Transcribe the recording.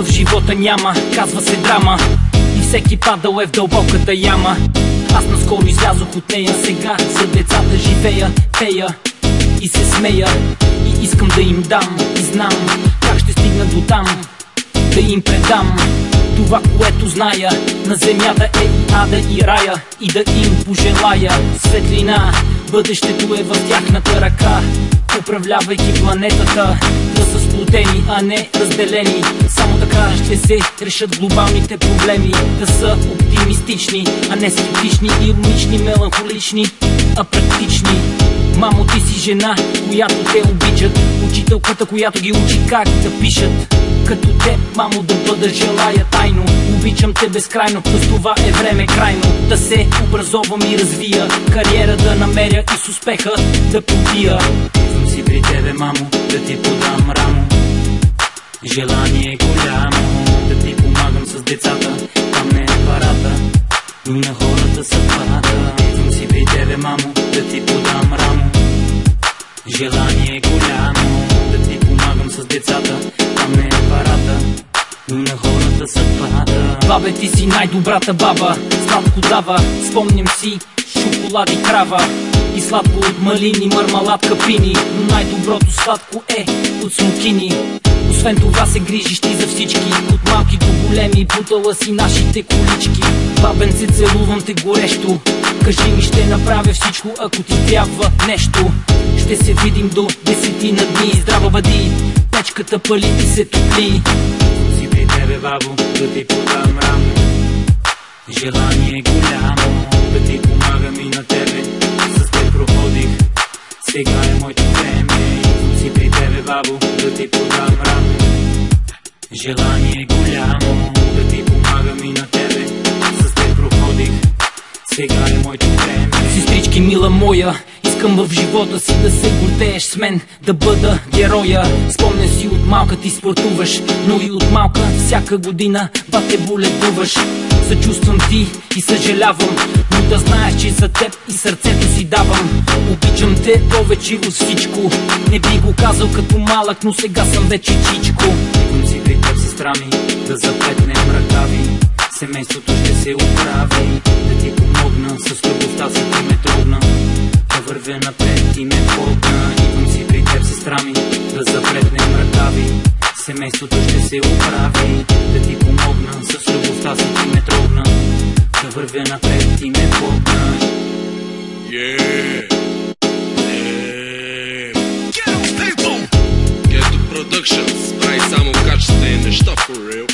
в живота няма, казва се драма, и всеки падал е в дълбоката яма. Аз наскоро излязох от нея, сега за децата живея, пея и се смея. И искам да им дам, и знам как ще стигна до там, да им предам това, което зная. На земята е и ада и рая, и да им пожелая светлина. Бъдещето е в тяхната ръка, управлявайки планетата. Да са сплотени, а не разделени. Само така ще се решат глобалните проблеми. Да са оптимистични, а не скептични, иронични, меланхолични, а практични. Мамо, ти си жена, която те обичат, учителката, която ги учи как да пишат. Като те, мамо, да бъда, желая тайно. Обичам те безкрайно, плюс това е време крайно да се образовам и развия, кариера да намеря и с успеха да побия. Идвам си при тебе, мамо, да ти подам рамо. Желание голямо, да ти помагам с децата. Там не е парата, но на хората съдбата. Идвам си при тебе, мамо, да ти подам рамо. Желание голямо, да ти помагам с децата. Там не е парата, но на хората съдбата. Бабе, ти си най-добрата баба, сладко дава, спомням си шоколад и крава. И сладко от малини, мармалад, пини, но най-доброто сладко е от смокини. Освен това се грижиш ти за всички, от малки до големи, бутала си нашите колички. Бабенце, целувам те горещо, кажи ми, ще направя всичко, ако ти трябва нещо. Ще се видим до 10 на дни, здрава бъди, печката пали и се топли. Си при тебе, бабо, да ти подам рамо. Желание голямо, да ти помагам и на тебе. С теб проходих, сега е моето време. Идвам си при тебе, бабо, да ти подам рамо. Желание голямо, да ти помагам и на тебе. С теб проходих, сега е моето време. Сестрички, мила моя, искам в живота си да се гордееш с мен, да бъда героя. Спомня си, от малка ти спортуваш, но и от малка всяка година бате боледуваш. Съчувствам ти и съжалявам, но да знаеш, че за теб и сърцето си давам. Обичам те повече от всичко, не би го казал като малък, но сега съм вече чичко. Идвам си при теб, сестра ми, да заплетнем ръкави. Семейството ще се оправи, да ти помогна, с любовта си ти ме трогна. Да вървя напред и ме погна. Идвам си при теб, сестра ми, да заплетнем ръкави. Семейството ще се оправи, да ти помогна, с любовта си ти ме трогна. Да вървя напред и ме погна. Ghetto Productions, прави само качествени неща for real.